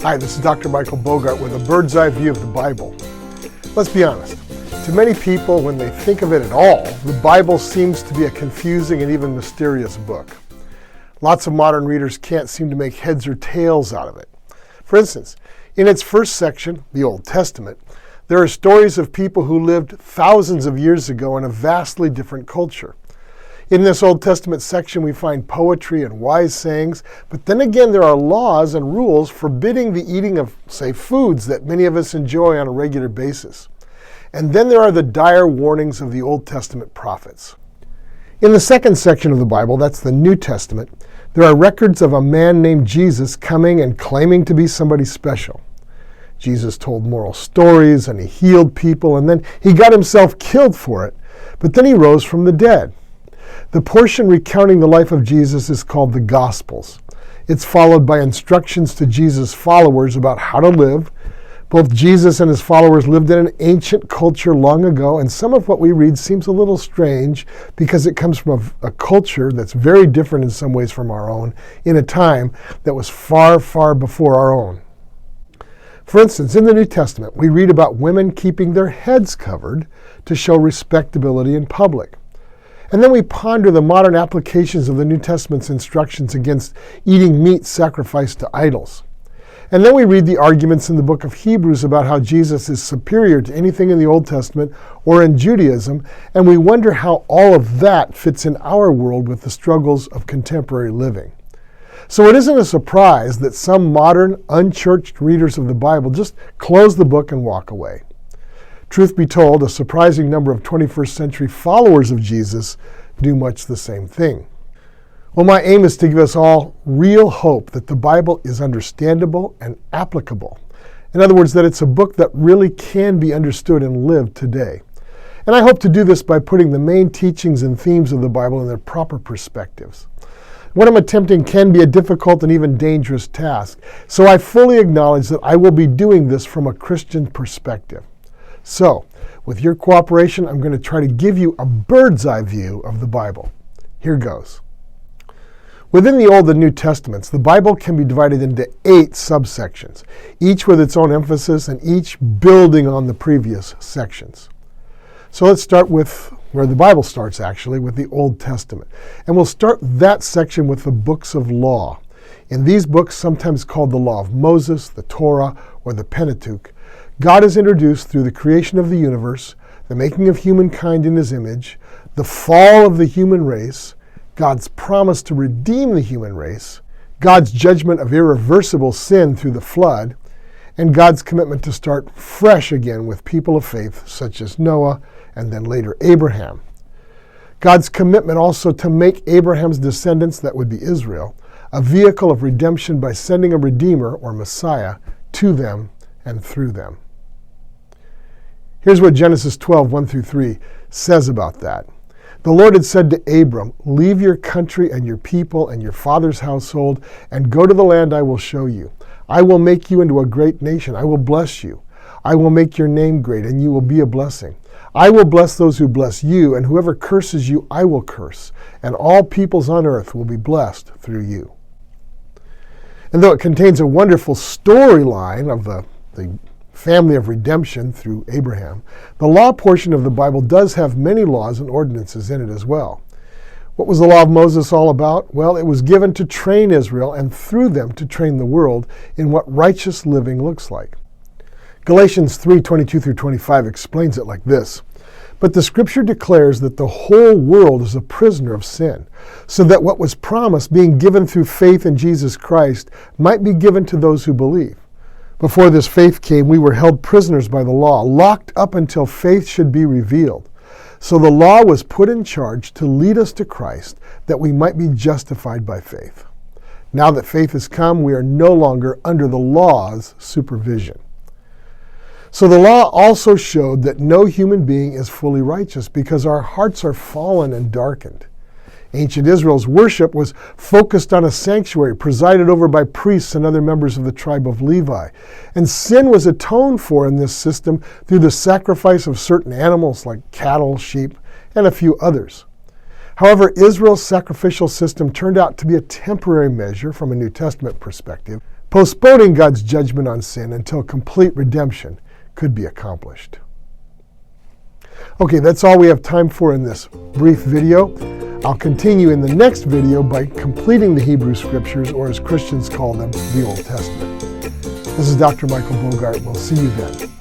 Hi, this is Dr. Michael Bogart with a bird's eye view of the Bible. Let's be honest, to many people, when they think of it at all, the Bible seems to be a confusing and even mysterious book. Lots of modern readers can't seem to make heads or tails out of it. For instance, in its first section, the Old Testament, there are stories of people who lived thousands of years ago in a vastly different culture. In this Old Testament section, we find poetry and wise sayings, but then again, there are laws and rules forbidding the eating of, say, foods that many of us enjoy on a regular basis. And then there are the dire warnings of the Old Testament prophets. In the second section of the Bible, that's the New Testament, there are records of a man named Jesus coming and claiming to be somebody special. Jesus told moral stories and he healed people, and then he got himself killed for it, but then he rose from the dead. The portion recounting the life of Jesus is called the Gospels. It's followed by instructions to Jesus' followers about how to live. Both Jesus and his followers lived in an ancient culture long ago, and some of what we read seems a little strange because it comes from a culture that's very different in some ways from our own, in a time that was far, far before our own. For instance, in the New Testament, we read about women keeping their heads covered to show respectability in public. And then we ponder the modern applications of the New Testament's instructions against eating meat sacrificed to idols. And then we read the arguments in the book of Hebrews about how Jesus is superior to anything in the Old Testament or in Judaism, and we wonder how all of that fits in our world with the struggles of contemporary living. So it isn't a surprise that some modern, unchurched readers of the Bible just close the book and walk away. Truth be told, a surprising number of 21st century followers of Jesus do much the same thing. Well, my aim is to give us all real hope that the Bible is understandable and applicable. In other words, that it's a book that really can be understood and lived today. And I hope to do this by putting the main teachings and themes of the Bible in their proper perspectives. What I'm attempting can be a difficult and even dangerous task, so I fully acknowledge that I will be doing this from a Christian perspective. So, with your cooperation, I'm going to try to give you a bird's eye view of the Bible. Here goes. Within the Old and New Testaments, the Bible can be divided into 8 subsections, each with its own emphasis and each building on the previous sections. So let's start with where the Bible starts, actually, with the Old Testament. And we'll start that section with the books of law. In these books, sometimes called the Law of Moses, the Torah, or the Pentateuch, God is introduced through the creation of the universe, the making of humankind in his image, the fall of the human race, God's promise to redeem the human race, God's judgment of irreversible sin through the flood, and God's commitment to start fresh again with people of faith such as Noah and then later Abraham. God's commitment also to make Abraham's descendants, that would be Israel, a vehicle of redemption by sending a Redeemer or Messiah to them and through them. Here's what Genesis 12, 1-3 says about that. The Lord had said to Abram, "Leave your country and your people and your father's household and go to the land I will show you. I will make you into a great nation. I will bless you. I will make your name great and you will be a blessing. I will bless those who bless you, and whoever curses you I will curse, and all peoples on earth will be blessed through you." And though it contains a wonderful storyline of the family of redemption through Abraham, the law portion of the Bible does have many laws and ordinances in it as well. What was the law of Moses all about? Well, it was given to train Israel and through them to train the world in what righteous living looks like. Galatians 3:22-25 explains it like this. But the scripture declares that the whole world is a prisoner of sin, so that what was promised, being given through faith in Jesus Christ, might be given to those who believe. Before this faith came, we were held prisoners by the law, locked up until faith should be revealed. So the law was put in charge to lead us to Christ, that we might be justified by faith. Now that faith has come, we are no longer under the law's supervision. So the law also showed that no human being is fully righteous because our hearts are fallen and darkened. Ancient Israel's worship was focused on a sanctuary presided over by priests and other members of the tribe of Levi. And sin was atoned for in this system through the sacrifice of certain animals like cattle, sheep, and a few others. However, Israel's sacrificial system turned out to be a temporary measure from a New Testament perspective, postponing God's judgment on sin until complete redemption could be accomplished. Okay, that's all we have time for in this brief video. I'll continue in the next video by completing the Hebrew Scriptures, or as Christians call them, the Old Testament. This is Dr. Michael Bogart. We'll see you then.